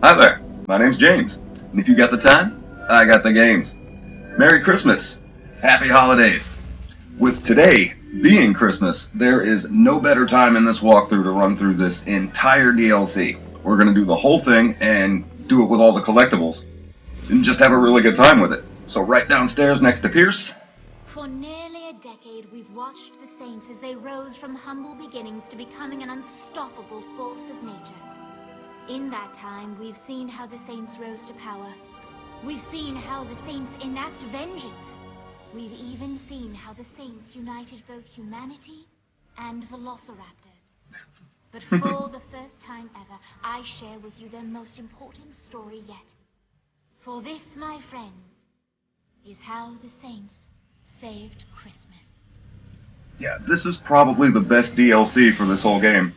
Hi there, my name's James, and if you got the time, I got the games. Merry Christmas, Happy Holidays. With today being Christmas, there is no better time in this walkthrough to run through this entire DLC. We're going to do the whole thing and do it with all the collectibles, and just have a really good time with it. So right downstairs next to Pierce. For nearly a decade, we've watched the Saints as they rose from humble beginnings to becoming an unstoppable force of nature. In that time, we've seen how the Saints rose to power. We've seen how the Saints enact vengeance. We've even seen how the Saints united both humanity and velociraptors. But for the first time ever, I share with you their most important story yet. For this, my friends, is how the Saints saved Christmas. Yeah, this is probably the best DLC for this whole game.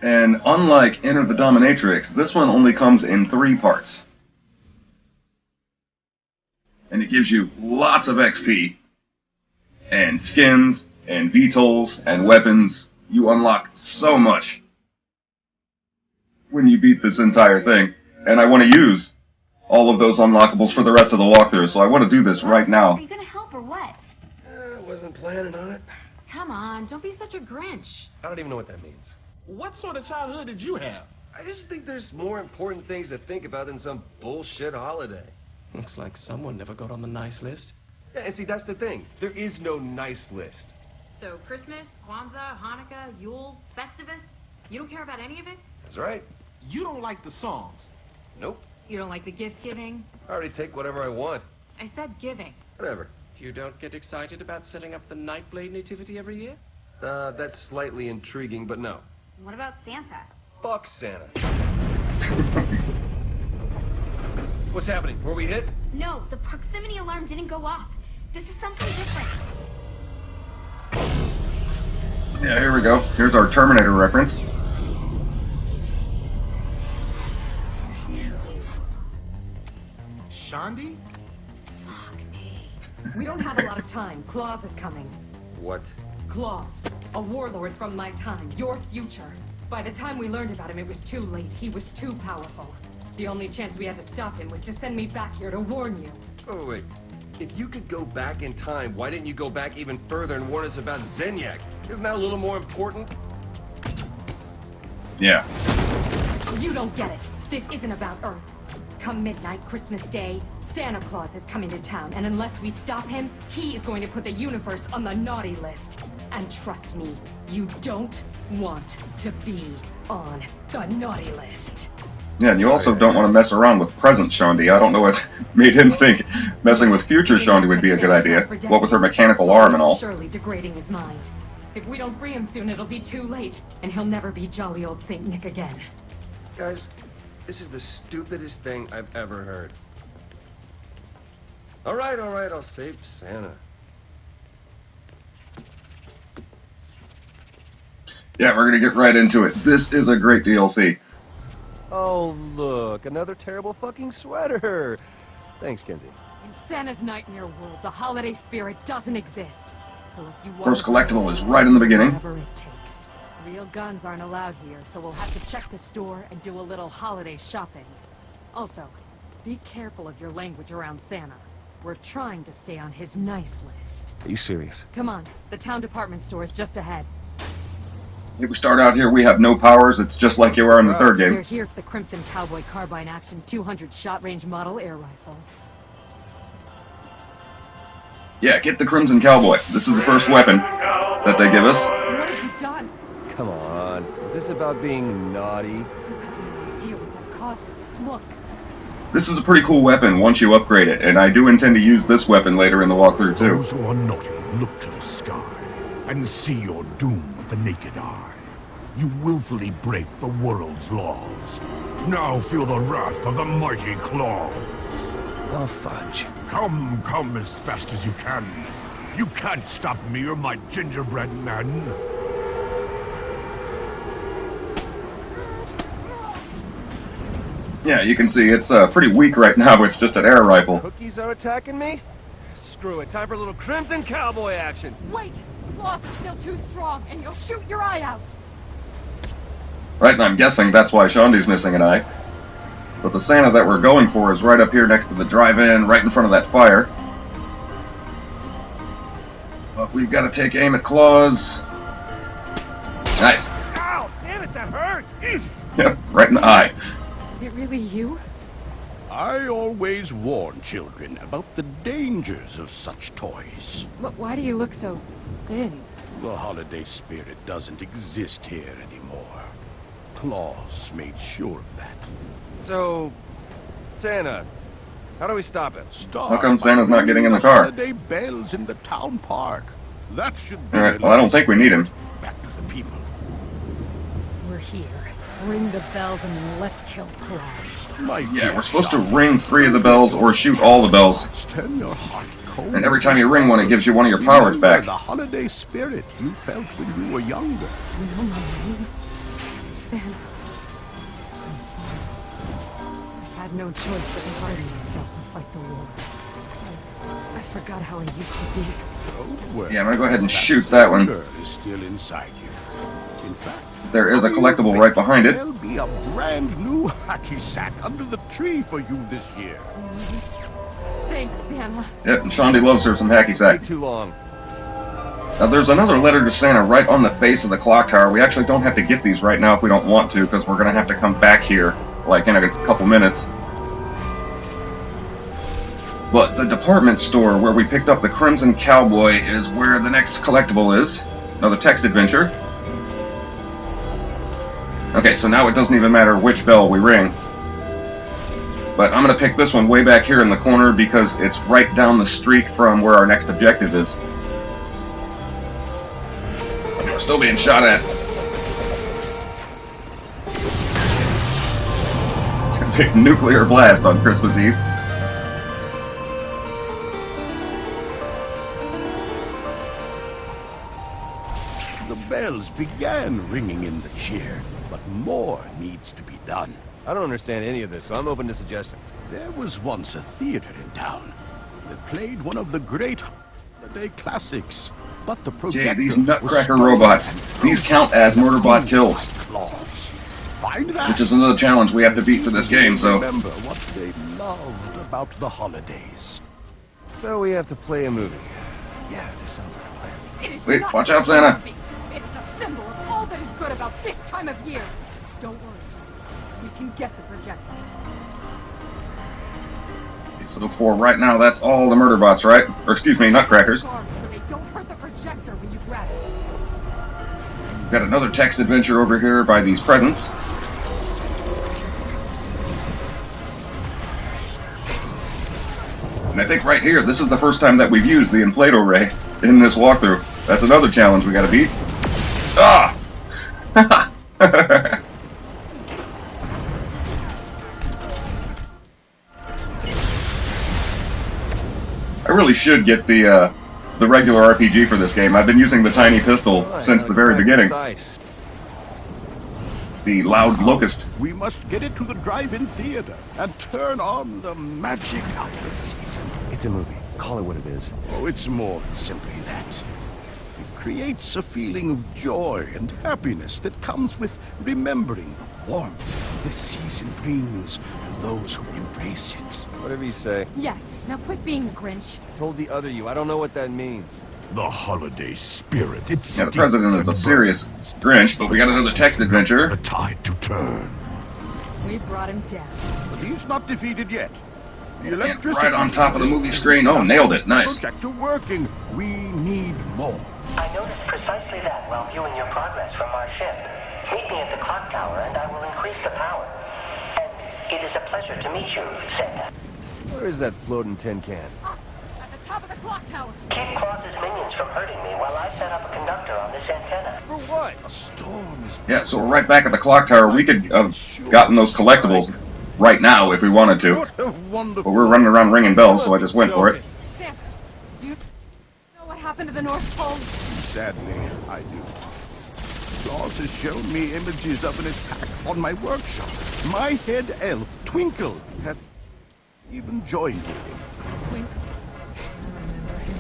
And unlike Enter the Dominatrix, this one only comes in 3 parts. And it gives you lots of XP, and skins, and VTOLs, and weapons. You unlock so much when you beat this entire thing. And I want to use all of those unlockables for the rest of the walkthrough, so I want to do this right now. Are you gonna help or what? I wasn't planning on it. Come on, don't be such a Grinch. I don't even know what that means. What sort of childhood did you have? I just think there's more important things to think about than some bullshit holiday. Looks like someone never got on the nice list. Yeah, and see, that's the thing. There is no nice list. So Christmas, Kwanzaa, Hanukkah, Yule, Festivus, you don't care about any of it? That's right. You don't like the songs. Nope. You don't like the gift giving? I already take whatever I want. I said giving. Whatever. You don't get excited about setting up the Nightblade nativity every year? That's slightly intriguing, but no. What about Santa? Fuck Santa. What's happening? Were we hit? No, the proximity alarm didn't go off. This is something different. Yeah, here we go. Here's our Terminator reference. Shandi? Fuck. We don't have a lot of time. Claus is coming. What? Claus, a warlord from my time, your future. By the time we learned about him, it was too late. He was too powerful. The only chance we had to stop him was to send me back here to warn you. Oh, wait. If you could go back in time, why didn't you go back even further and warn us about Zenyak? Isn't that a little more important? Yeah. You don't get it. This isn't about Earth. Come midnight, Christmas Day, Santa Claus is coming to town, and unless we stop him, he is going to put the universe on the naughty list. And trust me, you don't want to be on the naughty list. Yeah, and you also don't want to mess around with present Shandi. I don't know what made him think messing with future Shandi would be a good idea. What with her mechanical arm and all. Surely degrading his mind. If we don't free him soon, it'll be too late, and he'll never be jolly old Saint Nick again. Guys, this is the stupidest thing I've ever heard. All right, I'll save Santa. Yeah, we're gonna get right into it. This is a great DLC. Oh, look, another terrible fucking sweater. Thanks, Kenzie. In Santa's nightmare world, the holiday spirit doesn't exist. So if you want First collectible is right in the beginning. whatever it takes. Real guns aren't allowed here, so we'll have to check the store and do a little holiday shopping. Also, be careful of your language around Santa. We're trying to stay on his nice list. Are you serious? Come on, the town department store is just ahead. If we start out here, we have no powers. It's just like you are in the third We're game. here for the Crimson Cowboy Carbine Action 200 shot range model air rifle. Yeah, get the Crimson Cowboy. This is the first weapon that they give us. What have you done? Come on. Is this about being naughty? You have no idea what that causes. Look. This is a pretty cool weapon once you upgrade it, and I do intend to use this weapon later in the walkthrough too. Those who are naughty look to the sky and see your doom with the naked eye. You willfully break the world's laws. Now feel the wrath of the mighty Claus. Oh, fudge. Come as fast as you can. You can't stop me or my gingerbread man. Yeah, you can see it's pretty weak right now. It's just an air rifle. Cookies are attacking me? Screw it. Time for a little Crimson Cowboy action. Wait! Claus is still too strong, and you'll shoot your eye out! Right, and I'm guessing that's why Shandi's missing an eye. But the Santa that we're going for is right up here next to the drive-in, right in front of that fire. But we've got to take aim at Claus. Nice. Ow! Damn it, that hurt! Yep, right in the eye. Is it really you? I always warn children about the dangers of such toys. Why do you look so thin? The holiday spirit doesn't exist here anymore. Claus made sure of that. So, Santa, how do we stop him? How come Santa's not getting in the car? Holiday bells in the town park. That should be. Alright, well, I don't think we need him. Back to the people. We're here. Ring the bells and then let's kill Claus. My Yeah, we're supposed to ring 3 of the bells or shoot all the bells. Turn your heart cold. And every time you ring one, it gives you one of your powers Remember back. the holiday spirit you felt when you were younger. You know my name? Santa. I'm sorry. I had no choice but to harden myself to fight the war. I forgot how I used to be. Don't worry. Yeah, I'm gonna go ahead and shoot that one. Girl is still inside you. In fact, There is a collectible right behind it. there'll be a brand new hacky sack under the tree for you this year. Thanks, Santa. Yep, and Shondi loves her some hacky Take sack. too long. Now, there's another letter to Santa right on the face of the clock tower. We actually don't have to get these right now if we don't want to, because we're gonna have to come back here, like, in a couple minutes. But the department store where we picked up the Crimson Cowboy is where the next collectible is. Another text adventure. Okay, so now it doesn't even matter which bell we ring. But I'm going to pick this one way back here in the corner because it's right down the street from where our next objective is. We're still being shot at. Big nuclear blast on Christmas Eve. The bells began ringing in the cheer, but more needs to be done. I don't understand any of this, so I'm open to suggestions. There was once a theater in town that played one of the great holiday classics, but the projector Yeah, these was nutcracker stolen robots. and These broken. count as Murderbot kills, Claus. Find that. which is another challenge we have to beat for this game, so... Remember what they loved about the holidays. So we have to play a movie. Yeah, this sounds like a plan. It is Wait, not watch just out, Santa. a movie. It's a symbol of all that is good about this time of year. Don't worry, Santa. We can get the projector. So for right now, that's all the Murderbots, right? Or excuse me, Nutcrackers. So they don't hurt the projector when you grab it. Got another text adventure over here by these presents. And I think right here, this is the first time that we've used the Inflato Ray in this walkthrough. That's another challenge we gotta beat. Ah! I really should get the regular RPG for this game. I've been using the tiny pistol since the very beginning. Nice. The Loud Locust. We must get it to the drive-in theater and turn on the magic of the season. It's a movie. Call it what it is. Oh, it's more than simply that. It creates a feeling of joy and happiness that comes with remembering the warmth this season brings to those who embrace it. Whatever you say. Yes, now quit being the Grinch. Told the other you. I don't know what that means. The holiday spirit, it's Yeah, the president is a serious Grinch, but we got another text adventure. the tide to turn. We brought him down. But he's not defeated yet. The Yeah, electricity right on top of the movie screen. Oh, nailed it. Nice. Projector working. We need more. I noticed precisely that while viewing your progress from our ship. Meet me at the clock tower and I will increase the power. And it is a pleasure to meet you, Santa. Where is that floating tin can? Up, at the top of the clock tower. Keep Claus's minions from hurting me while I set up a conductor on this antenna. For what? A storm is Yeah, so we're right back at the clock tower. We could have gotten those collectibles right now if we wanted to. What a wonderful. But we're running around ringing bells, so I just went for it. Santa, do you know what happened to the North Pole? Sadly, I do. Claus has shown me images of an attack on my workshop. My head elf, Twinkle, had even joined with him. Twinkle. I remember him.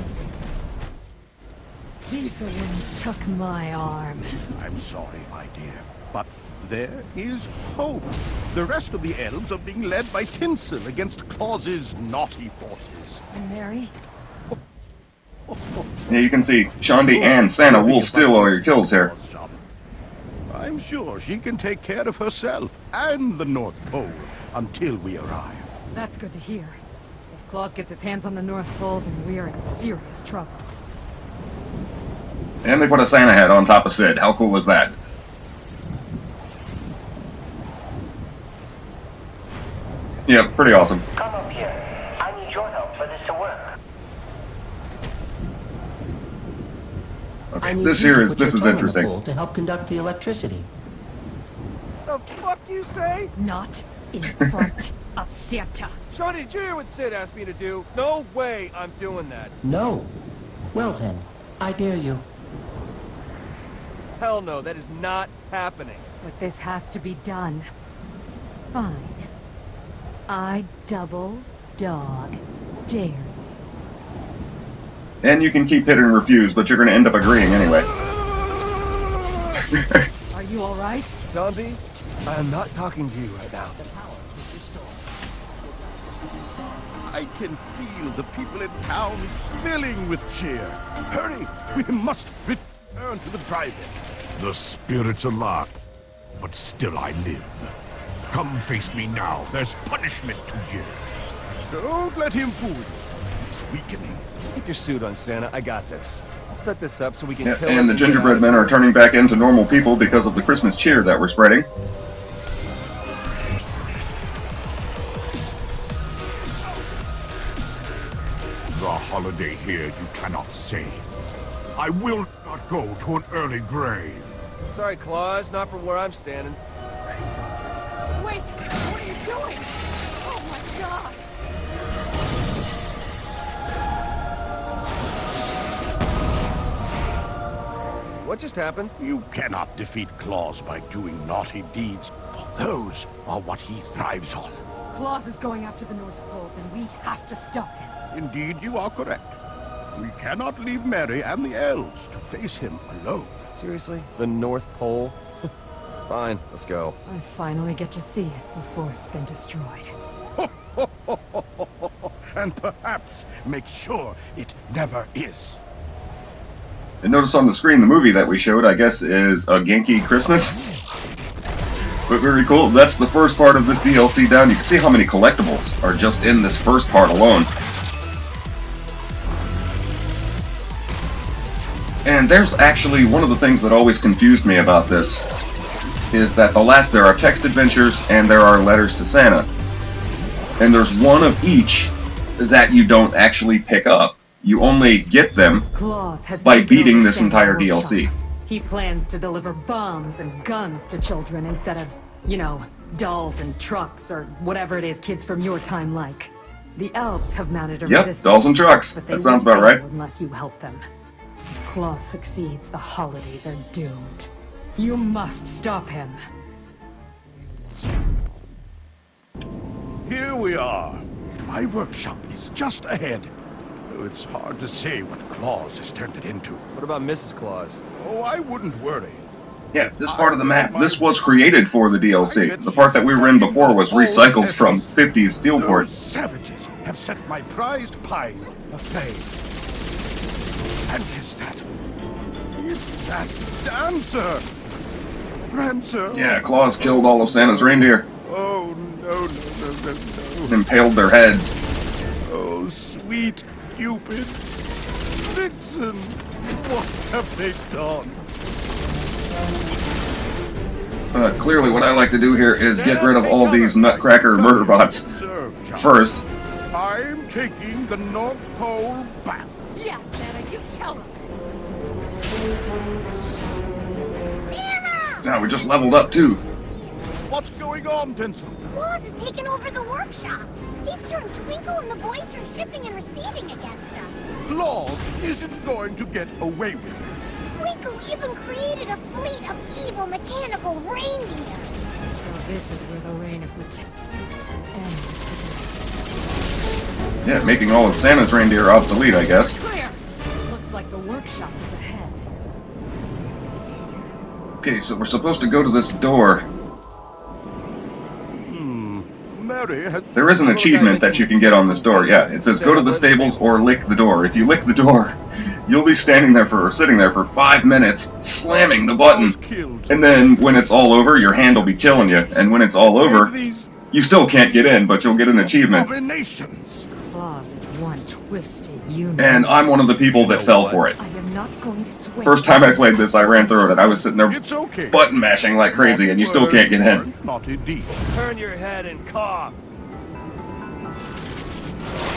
He's the one who took my arm. I'm sorry, my dear, but there is hope. The rest of the elves are being led by Tinsel against Claus's naughty forces. And Mary? Yeah, you can see Shondi and Santa will steal all your kills here. I'm sure she can take care of herself and the North Pole until we arrive. That's good to hear. If Claus gets his hands on the North Pole, then we're in serious trouble. And they put a Santa hat on top of Sid. How cool was that? Yeah, pretty awesome. Come up here. I need your help for this to work. Okay, this is interesting. To help conduct the electricity. The fuck you say? Not in front of Santa. Shawnee, did you hear what Sid asked me to do? No way I'm doing that. No. Well then, I dare you. Hell no, that is not happening. But this has to be done. Fine. I double dog dare. And you can keep hitting refuse, but you're going to end up agreeing anyway. Are you alright? Zombie, I am not talking to you right now. I can feel the people in town filling with cheer. Hurry! We must return to the drive-in. The spirit's alive, but still I live. Come face me now. There's punishment to give. Don't let him fool you. He's weakening. Keep your suit on, Santa. I got this. I'll set this up so we can Yeah, kill and the gingerbread men are turning back into normal people because of the Christmas cheer that we're spreading. The holiday here you cannot save. I will not go to an early grave. Sorry, Claus, not from where I'm standing. Wait! What are you doing? Oh my god! What just happened? You cannot defeat Claus by doing naughty deeds, for those are what he thrives on. Claus is going after the North Pole, and we have to stop him. Indeed, you are correct. We cannot leave Mary and the elves to face him alone. Seriously? The North Pole? Fine, let's go. I finally get to see it before it's been destroyed. And perhaps make sure it never is. And notice on the screen, the movie that we showed, I guess, is A Genki Christmas. But very cool. That's the first part of this DLC down. You can see how many collectibles are just in this first part alone. And there's actually one of the things that always confused me about this is that there are text adventures and there are letters to Santa. And there's one of each that you don't actually pick up. You only get them by beating this entire DLC. He plans to deliver bombs and guns to children instead of, you know, dolls and trucks or whatever it is kids from your time like. The elves have mounted a resistance. Yep, dolls and trucks. That sounds about right. Unless you help them. If Claus succeeds, the holidays are doomed. You must stop him. Here we are. My workshop is just ahead. It's hard to say what Claus has turned it into. What about Mrs. Claus? Oh, I wouldn't worry. Yeah, this part of the map, this was created for the DLC. The part that we were in before was recycled from 50s Steelport. Those savages have set my prized pile aflame. And is that Dancer? Prancer? Yeah, Claus killed all of Santa's reindeer. Oh, no. Impaled their heads. Oh, sweet Cupid. Vixen. What have they done? Clearly what I like to do here is get rid of all these nutcracker murder bots. First. I'm taking the North Pole back. Yes, Santa, you tell him. Now we just leveled up too. What's going on, Tinsel? Claus has taken over the workshop. He's turned Twinkle and the boys from shipping and receiving against us. Claus isn't going to get away with this. Twinkle even created a fleet of evil mechanical reindeer. So this is where the reign of ends. Yeah, making all of Santa's reindeer obsolete, I guess. Clear. Looks like the workshop is ahead. Okay, so we're supposed to go to this door. Mary had... There is an achievement that you can get on this door. Yeah, it says go to the stables or lick the door. If you lick the door, you'll be sitting there for 5 minutes, slamming the button. And then when it's all over, your hand will be killing you. And when it's all over, you still can't get in, but you'll get an achievement. Claus, it's one twisted universe. And I'm one of the people that fell for it. I am not going to swear. First time I played this, I ran through it. I was sitting there button mashing like crazy, and you still can't get in. Not indeed. Turn your head and cough.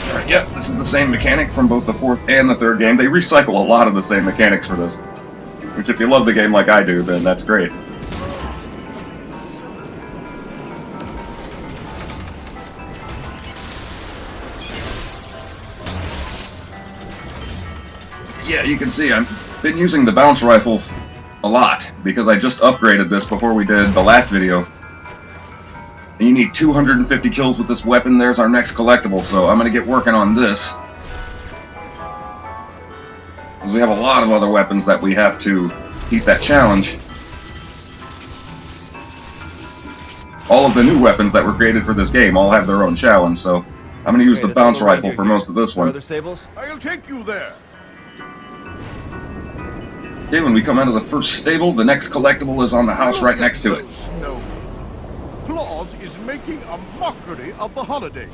Alright, yep, this is the same mechanic from both the 4th and the 3rd game. They recycle a lot of the same mechanics for this. Which, if you love the game like I do, then that's great. Yeah, you can see I've been using the bounce rifle a lot, because I just upgraded this before we did the last video. And you need 250 kills with this weapon. There's our next collectible, so I'm going to get working on this. Because we have a lot of other weapons that we have to beat that challenge. All of the new weapons that were created for this game all have their own challenge, so I'm going to use the bounce rifle for most of this one. Other stables? I'll take you there. Okay, when we come out of the first stable, the next collectible is on the house right next to it. No. Claus is making a mockery of the holiday.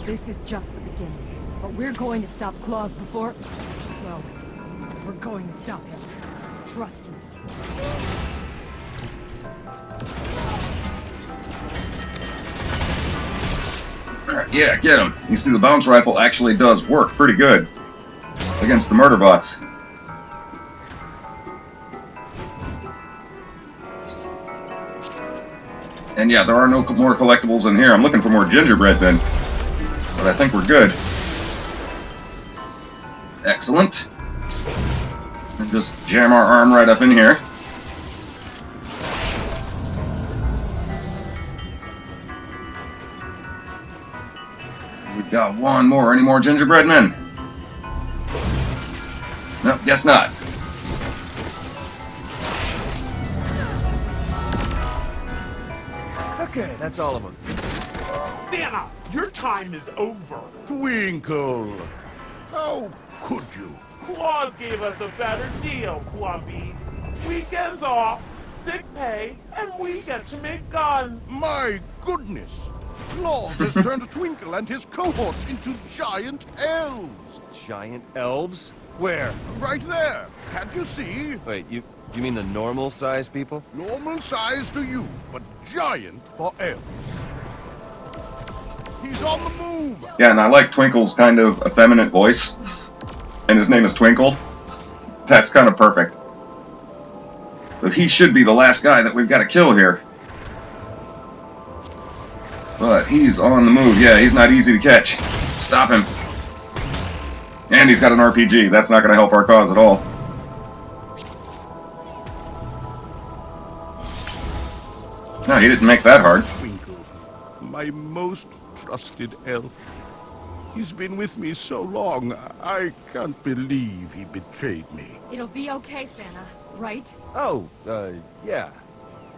This is just the beginning. But we're going to stop Claus before... Well, we're going to stop him. Trust me. Alright, yeah, get him. You see, the bounce rifle actually does work pretty good against the murder bots. And yeah, there are no more collectibles in here. I'm looking for more gingerbread men. But I think we're good. Excellent. And just jam our arm right up in here. We've got one more. Any more gingerbread men? Nope, guess not. Okay, that's all of them. Santa, your time is over. Twinkle. How could you? Claus gave us a better deal, Clumpy. Weekends off, sick pay, and we get to make guns. My goodness. Claus has turned Twinkle and his cohorts into giant elves. Giant elves? Where? Right there. Can't you see? Wait, you mean the normal-sized people? Normal size to you, but giant for elves. He's on the move. Yeah, and I like Twinkle's kind of effeminate voice. And his name is Twinkle. That's kind of perfect. So he should be the last guy that we've got to kill here. But he's on the move. Yeah, he's not easy to catch. Stop him. And he's got an RPG. That's not going to help our cause at all. No, he didn't make that hard. Twinkle, my most trusted elf. He's been with me so long, I can't believe he betrayed me. It'll be okay, Santa, right? Oh, yeah.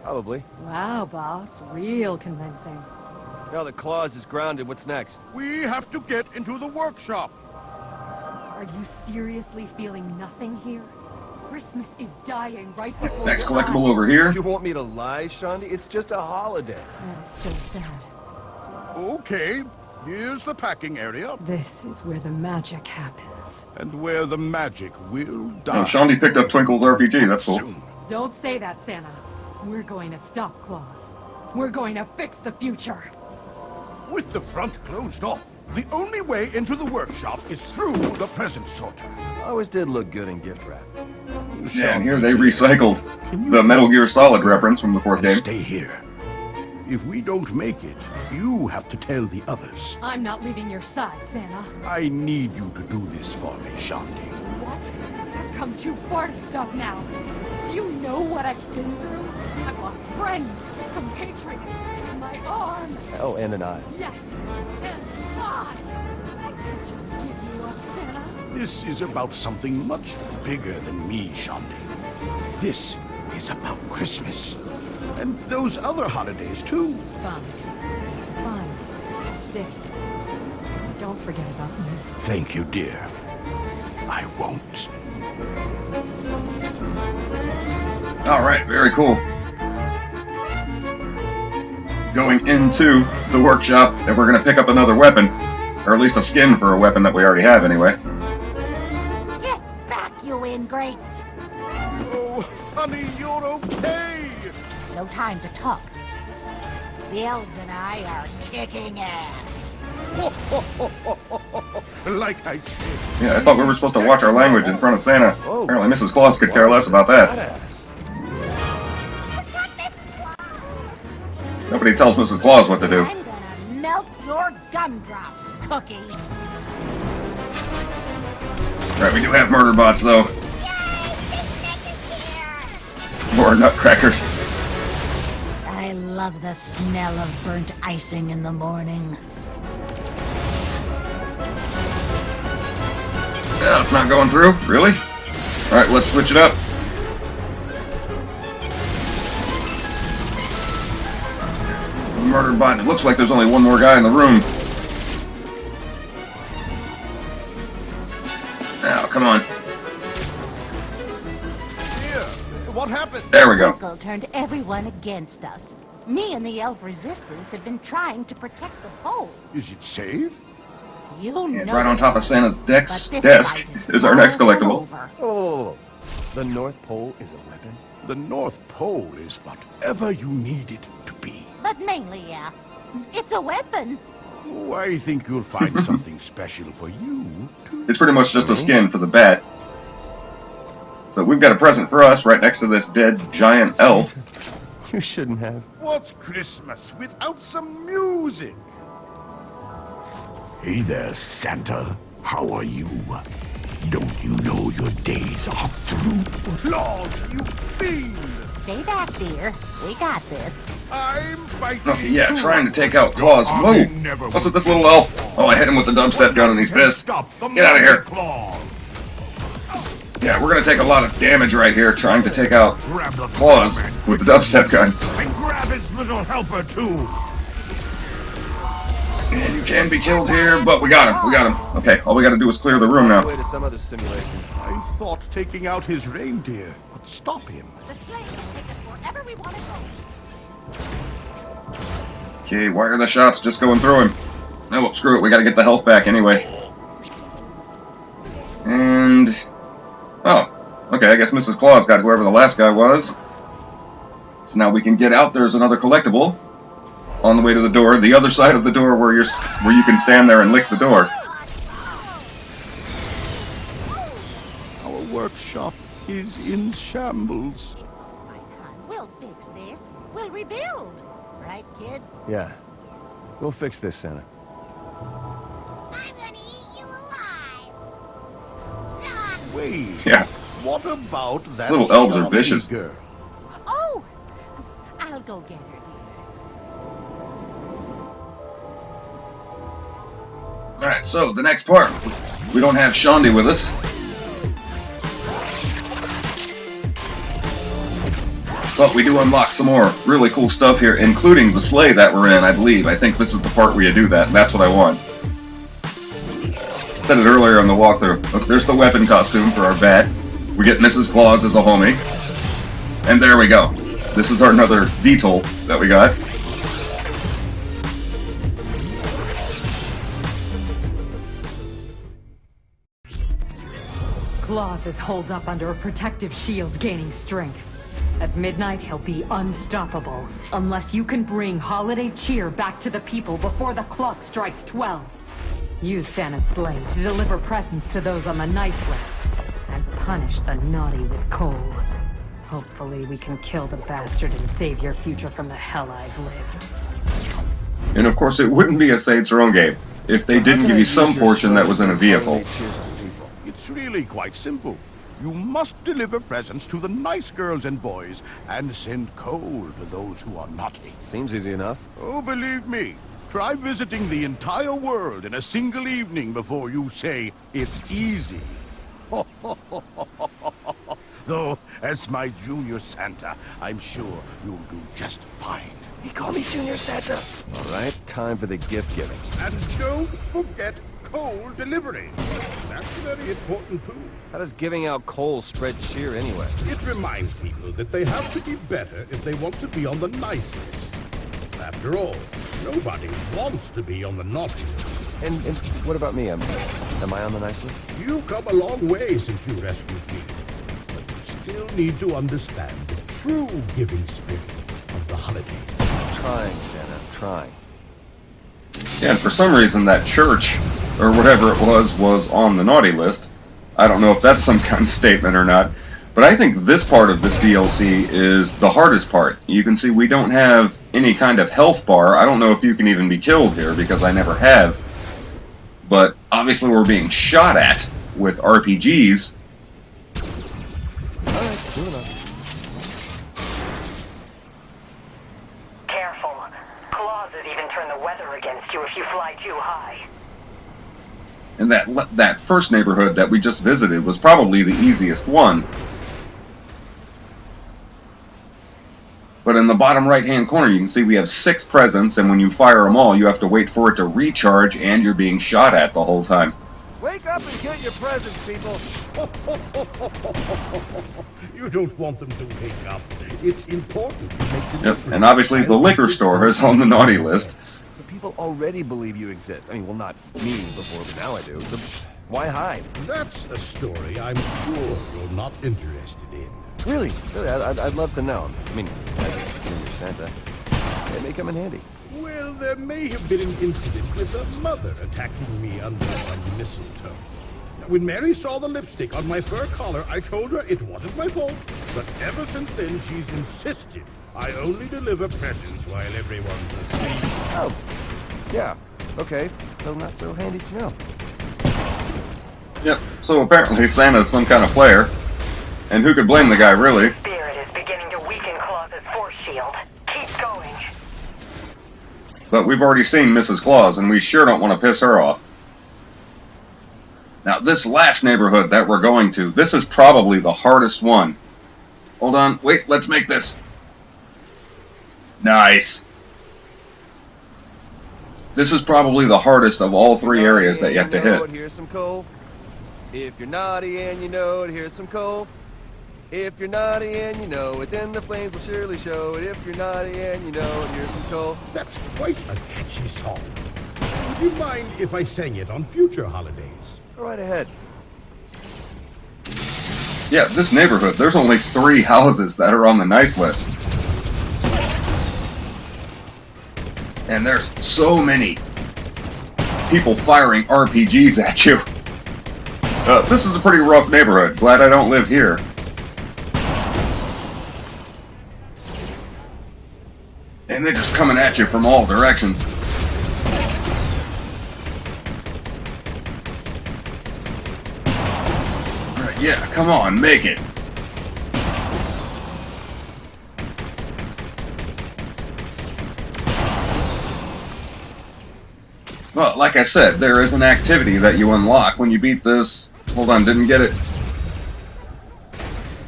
Probably. Wow, boss. Real convincing. Now that Claus is grounded, what's next? We have to get into the workshop. Are you seriously feeling nothing here? Christmas is dying right before Next your collectible eyes. over here. You want me to lie, Shondi? It's just a holiday. That is so sad. Okay, here's the packing area. This is where the magic happens. And where the magic will die. Oh, Shondi picked up Twinkle's RPG. That's cool. Soon. Don't say that, Santa. We're going to stop Claus. We're going to fix the future. With the front closed off, the only way into the workshop is through the present sorter. Always did look good in gift wrap. Yeah, and here they recycled the Metal Gear Solid reference from the 4th game. Stay here. If we don't make it, you have to tell the others. I'm not leaving your side, Santa. I need you to do this for me, Shondi. What? I've come too far to stop now. Do you know what I've been through? I've lost friends, compatriots, my arm. Oh, and an eye. Yes, and God. I can't just give you up, Santa. This is about something much bigger than me, Shondi. This is about Christmas. And those other holidays, too. Fine. Fine. Stay. Don't forget about me. Thank you, dear. I won't. All right, very cool. Going into the workshop, and we're going to pick up another weapon, or at least a skin for a weapon that we already have anyway. Get back, you ingrates! Oh, honey, you're okay! No time to talk. The elves and I are kicking ass. Like I said. Yeah, I thought we were supposed to watch our language in front of Santa. Apparently Mrs. Claus could care less about that. Nobody tells Mrs. Claus what to do. I'm gonna melt your gumdrops, Cookie. Right, we do have murder bots though. More nutcrackers. I love the smell of burnt icing in the morning. Yeah, it's not going through? Really? Alright, let's switch it up. It's the murder bot. It looks like there's only one more guy in the room. Now, come on. Here, what happened? There we go. Uncle turned everyone against us. Me and the elf resistance have been trying to protect the pole. Is it safe? You know. And right on top of Santa's desk But this fight is our next collectible. over. Oh, the North Pole is a weapon? The North Pole is whatever you need it to be. But mainly, yeah. It's a weapon. Oh, I think you'll find something special for you, too. It's pretty much just a skin for the bat. So we've got a present for us right next to this dead giant elf. You shouldn't have. What's Christmas without some music? Hey there, Santa. How are you? Don't you know your days are through? Claus, you fiend! Stay back, dear. We got this. I'm fighting. Okay, yeah, trying to take out Claus. Whoa! What's with this little elf? Oh, I hit him with the dubstep gun and he's pissed. Get out of here. Yeah, we're gonna take a lot of damage right here trying to take out Claus with the dubstep gun. And grab his little helper, too. And you can be killed here, but we got him. We got him. Okay, all we gotta do is clear the room now. Way to some other simulation. I thought taking out his reindeer would stop him. The sleigh can take us wherever we want to go. Okay, why are the shots just going through him? Oh, well, screw it. We gotta get the health back anyway. And... oh, okay, I guess Mrs. Claus got whoever the last guy was. So now we can get out. There's another collectible on the way to the door. The other side of the door where you can stand there and lick the door. Our workshop is in shambles. We'll fix this. We'll rebuild. Right, kid? Yeah. We'll fix this, Santa. I'm gonna eat you alive. Wait. Yeah. What about that Little elves are charming vicious. girl? Oh! I'll go get her, dear. Alright, so the next part. We don't have Shondi with us. But we do unlock some more really cool stuff here, including the sleigh that we're in, I believe. I think this is the part where you do that, and that's what I want. I said it earlier on the walkthrough. Look, there's the weapon costume for our bat. We get Mrs. Claus as a homie. And there we go. This is our another VTOL that we got. Claus is holed up under a protective shield, gaining strength. At midnight, he'll be unstoppable, unless you can bring holiday cheer back to the people before the clock strikes 12. Use Santa's sleigh to deliver presents to those on the nice list, and punish the naughty with coal. Hopefully we can kill the bastard and save your future from the hell I've lived. And of course, it wouldn't be a Saints Row game if they didn't give you some portion that was in a vehicle. It's really quite simple. You must deliver presents to the nice girls and boys, and send coal to those who are naughty. Seems easy enough. Oh, believe me. Try visiting the entire world in a single evening before you say it's easy. Though, as my junior Santa, I'm sure you'll do just fine. You call me Junior Santa? All right, time for the gift giving. And don't forget coal delivery. That's very important too. How does giving out coal spread cheer anyway? It reminds people that they have to be better if they want to be on the nice list. After all, nobody wants to be on the naughty list. And what about me? Am I on the nice list? You've come a long way since you rescued me. But you still need to understand the true giving spirit of the holidays. I'm trying, Santa. I'm trying. Yeah, and for some reason that church, or whatever it was on the naughty list. I don't know if that's some kind of statement or not. But I think this part of this DLC is the hardest part. You can see we don't have any kind of health bar. I don't know if you can even be killed here, because I never have. But obviously we're being shot at with RPGs. Alright, moving on. Careful. Claus has even turned the weather against you if you fly too high. And that first neighborhood that we just visited was probably the easiest one. But in the bottom right-hand corner, you can see we have 6 presents, and when you fire them all, you have to wait for it to recharge, and you're being shot at the whole time. Wake up and get your presents, people! You don't want them to wake up. It's important to make them... Yep, and obviously the liquor store is on the naughty list. But people already believe you exist. I mean, well, not me before, but now I do. So why hide? That's a story I'm sure you're not interested in. Really? I'd love to know. I mean, as Junior Santa, it may come in handy. Well, there may have been an incident with a mother attacking me under some mistletoe. Now, when Mary saw the lipstick on my fur collar, I told her it wasn't my fault. But ever since then, she's insisted I only deliver presents while everyone's asleep. Oh, yeah. Okay. So not so handy to know. Yep, so apparently Santa's some kind of player. And who could blame the guy, really? Spirit is beginning to weaken Claus's force shield. Keep going. But we've already seen Mrs. Claus, and we sure don't want to piss her off. Now, this last neighborhood that we're going to, this is probably the hardest one. Hold on, wait, let's make this. Nice. This is probably the hardest of all 3 areas that you have to hit. Here's some coal. If you're naughty and you know it, here's some coal. If you're naughty and you know it, then the flames will surely show it. If you're naughty and you know it, here's some coal. That's quite a catchy song. Would you mind if I sang it on future holidays? Go right ahead. Yeah, this neighborhood, there's only 3 houses that are on the nice list. And there's so many people firing RPGs at you. This is a pretty rough neighborhood. Glad I don't live here. And they're just coming at you from all directions. Alright, yeah, come on, make it. Well, like I said, there is an activity that you unlock when you beat this. Hold on, didn't get it.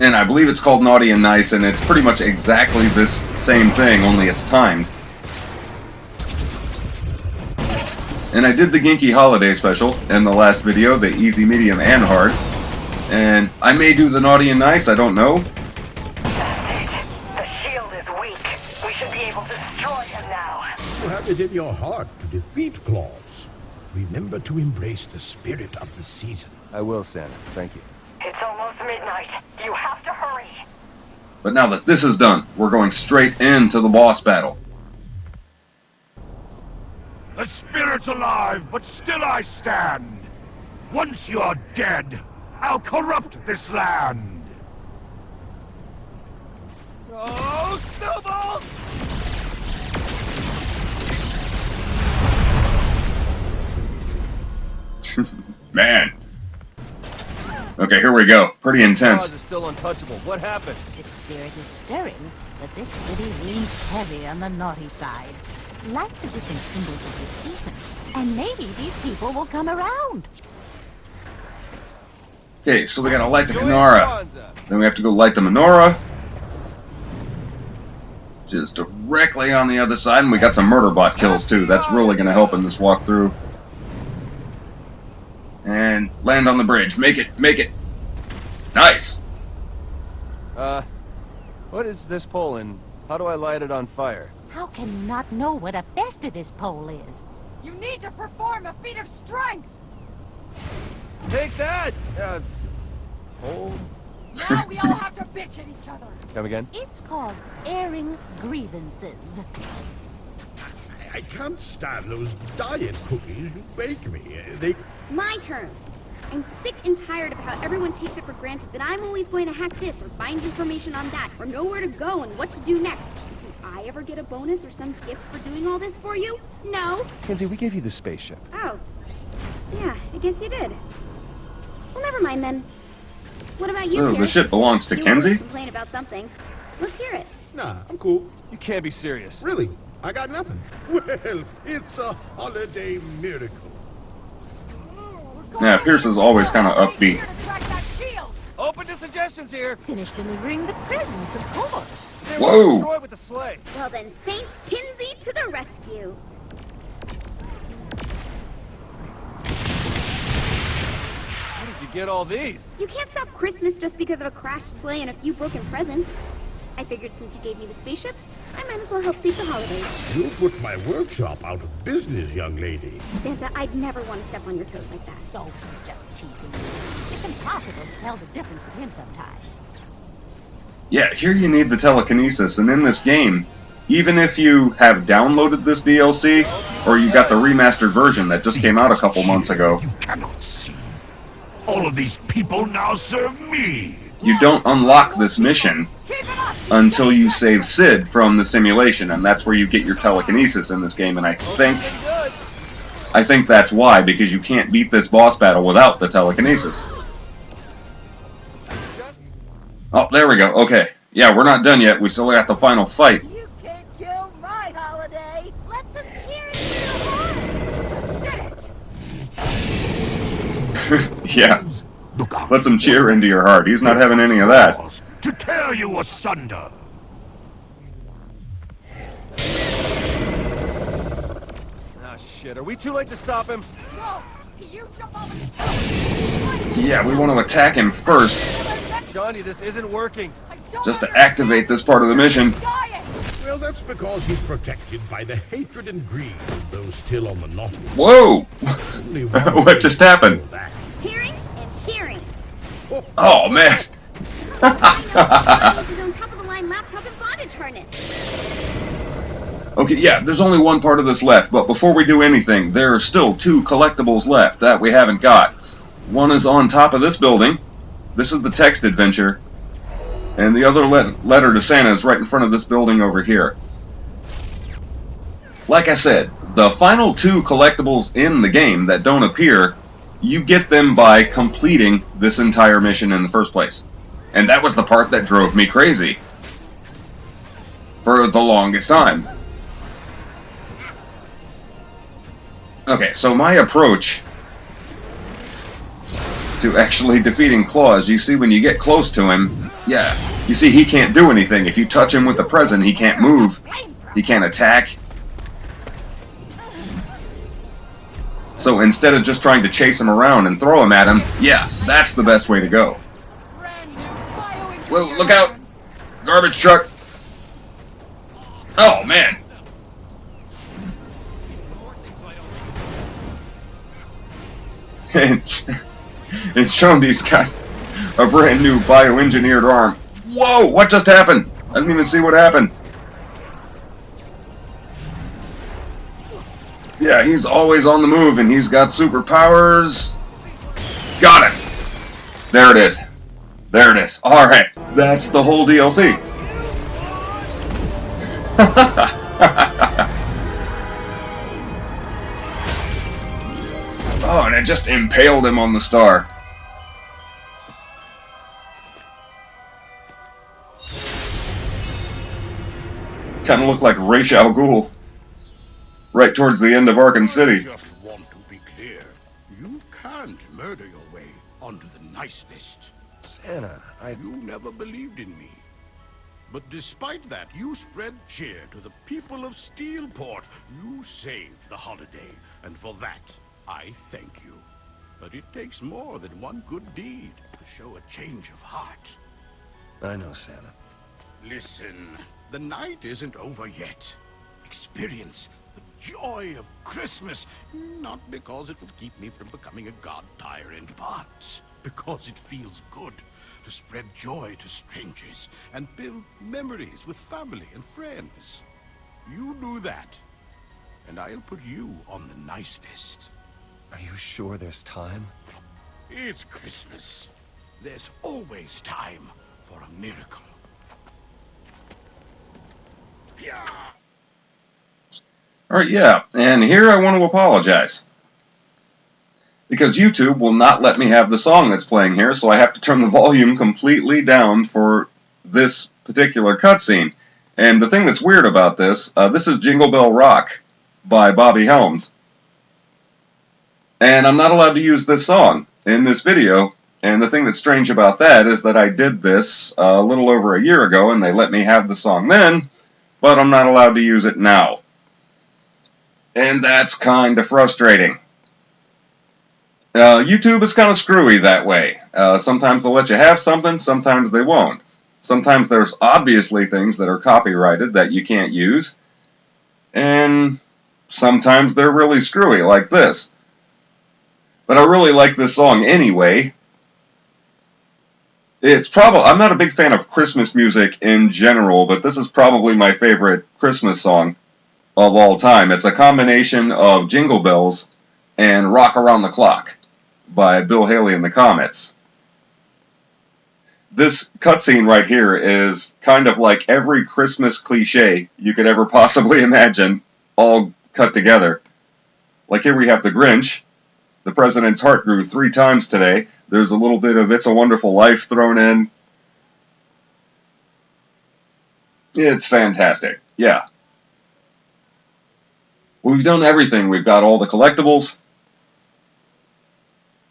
And I believe it's called Naughty and Nice, and it's pretty much exactly this same thing, only it's timed. And I did the Genki Holiday Special in the last video, the Easy, Medium, and Hard. And I may do the Naughty and Nice, I don't know. The shield is weak. We should be able to destroy him now. You have it in your heart to defeat Claus. Remember to embrace the spirit of the season. I will, Santa. Thank you. It's almost midnight. You have to hurry. But now that this is done, we're going straight into the boss battle. The spirit's alive, but still I stand. Once you're dead, I'll corrupt this land. Oh, snowballs! Man. Okay, here we go. Pretty intense. Claus is still untouchable. What happened? The spirit is stirring, but this city leans heavy on the naughty side. Like the different symbols of the season. And maybe these people will come around. Okay, so we gotta light the Kanara. Then we have to go light the menorah, which is directly on the other side, and we got some murder bot kills too. That's really gonna help in this walkthrough. And land on the bridge. Make it, make it. Nice. What is this pole and how do I light it on fire? How can you not know what a festivus pole is? You need to perform a feat of strength! Take that! Pole? Now we all have to bitch at each other! Come again? It's called airing grievances. I can't stand those diet cookies you bake me. They... My turn. I'm sick and tired of how everyone takes it for granted that I'm always going to hack this or find information on that or know where to go and what to do next. Do I ever get a bonus or some gift for doing all this for you? No. Kenzie, we gave you the spaceship. Oh. Yeah, I guess you did. Well, never mind then. What about you, Oh, the ship belongs to you Kenzie? always complain about something. Let's hear it. Nah, I'm cool. You can't be serious. Really? I got nothing. Well, it's a holiday miracle. Yeah, Pierce is always kind of upbeat. Open to suggestions here. Finish delivering the presents, of course. They Whoa. were destroyed with the sleigh. Well then, Saint Kinsey to the rescue. How did you get all these? You can't stop Christmas just because of a crashed sleigh and a few broken presents. I figured since you gave me the spaceships, I might as well help save the holidays. You put my workshop out of business, young lady. Santa, I'd never want to step on your toes like that. Oh, he's just teasing you. It's impossible to tell the difference with him sometimes. Yeah, here you need the telekinesis, and in this game, even if you have downloaded this DLC, or you got the remastered version that just came out a couple months ago, You cannot see. All of these people now serve me. you don't unlock this mission until you save Sid from the simulation, and that's where you get your telekinesis in this game, and I think that's why, because you can't beat this boss battle without the telekinesis. Oh, there we go. Okay. Yeah, we're not done yet. We still got the final fight. You can't kill my holiday. Let some cheers to Did it! Yeah. Look out. Let some cheer into your heart. He's not having any of that. To tear you asunder. Ah, shit. Are we too late to stop him? No! He used up all his... Yeah, we want to attack him first, Shawnee, this isn't working. just to activate this part of the mission. Well, that's because he's protected by the hatred and greed of those still on the naughty. Whoa! Only one What just happened? way to that. Hearing and cheering. Oh, man. His own top-of-the-line laptop and bondage harness. Okay, yeah, there's only one part of this left, but before we do anything, there are still 2 collectibles left that we haven't got. One is on top of this building. This is the text adventure. And the other letter to Santa is right in front of this building over here. Like I said, the final 2 collectibles in the game that don't appear, you get them by completing this entire mission in the first place. And that was the part that drove me crazy for the longest time. Okay, so my approach to actually defeating Claus, you see when you get close to him, yeah, you see he can't do anything. If you touch him with the present, he can't move, he can't attack. So instead of just trying to chase him around and throw him at him, yeah, that's the best way to go. Whoa, look out! Garbage truck! Oh, man! And Shondi's got a brand new bioengineered arm. Whoa! What just happened? I didn't even see what happened. Yeah, he's always on the move and he's got superpowers. Got him! There it is. There it is. Alright, that's the whole DLC. Oh, and it just impaled him on the star. Kind of looked like Ra's al Ghul. Right towards the end of Arkham City. Just want to be clear. You can't murder your way onto the nice list. Santa, You never believed in me. But despite that, you spread cheer to the people of Steelport. You saved the holiday, and for that, I thank you. But it takes more than one good deed to show a change of heart. I know, Santa. Listen, the night isn't over yet. Experience the joy of Christmas, not because it will keep me from becoming a god tyrant, but because it feels good to spread joy to strangers and build memories with family and friends. You do that, and I'll put you on the nice list. Are you sure there's time? It's Christmas. There's always time for a miracle. Yeah. Alright, yeah, and here I want to apologize. Because YouTube will not let me have the song that's playing here, so I have to turn the volume completely down for this particular cutscene. And the thing that's weird about this is Jingle Bell Rock by Bobby Helms. And I'm not allowed to use this song in this video, and the thing that's strange about that is that I did this a little over a year ago, and they let me have the song then, but I'm not allowed to use it now. And that's kind of frustrating. YouTube is kind of screwy that way. Sometimes they'll let you have something, sometimes they won't. Sometimes there's obviously things that are copyrighted that you can't use, and sometimes they're really screwy, like this. But I really like this song anyway. I'm not a big fan of Christmas music in general, but this is probably my favorite Christmas song of all time. It's a combination of Jingle Bells and Rock Around the Clock by Bill Haley and the Comets. This cutscene right here is kind of like every Christmas cliche you could ever possibly imagine, all cut together. Like here we have the Grinch. The president's heart grew 3 times today. There's a little bit of It's a Wonderful Life thrown in. It's fantastic. Yeah. We've done everything. We've got all the collectibles.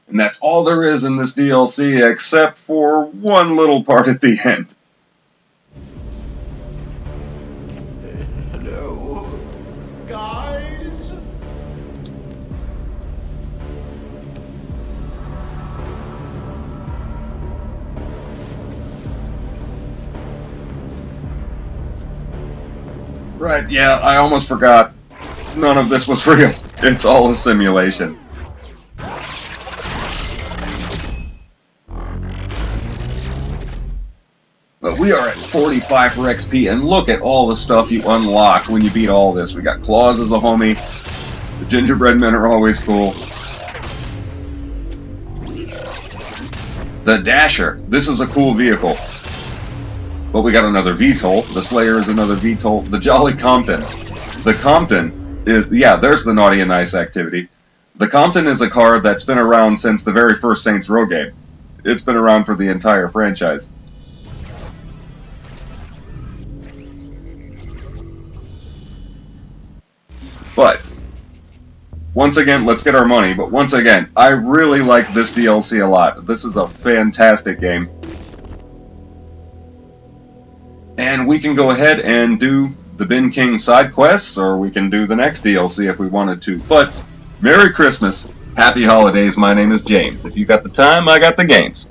And that's all there is in this DLC, except for one little part at the end. Hello, guys? Right, yeah, I almost forgot. None of this was real. It's all a simulation. But we are at 45 for XP, and look at all the stuff you unlock when you beat all this. We got Claus as a homie. The gingerbread men are always cool. The Dasher. This is a cool vehicle. But we got another VTOL. The Slayer is another VTOL. The Jolly Compton. The Compton is, yeah, there's the Naughty and Nice activity. The Compton is a car that's been around since the very first Saints Row game. It's been around for the entire franchise. But, once again, let's get our money. But once again, I really like this DLC a lot. This is a fantastic game. And we can go ahead and do the Ben King side quests, or we can do the next DLC if we wanted to. But, Merry Christmas, Happy Holidays, my name is James. If you got the time, I got the games.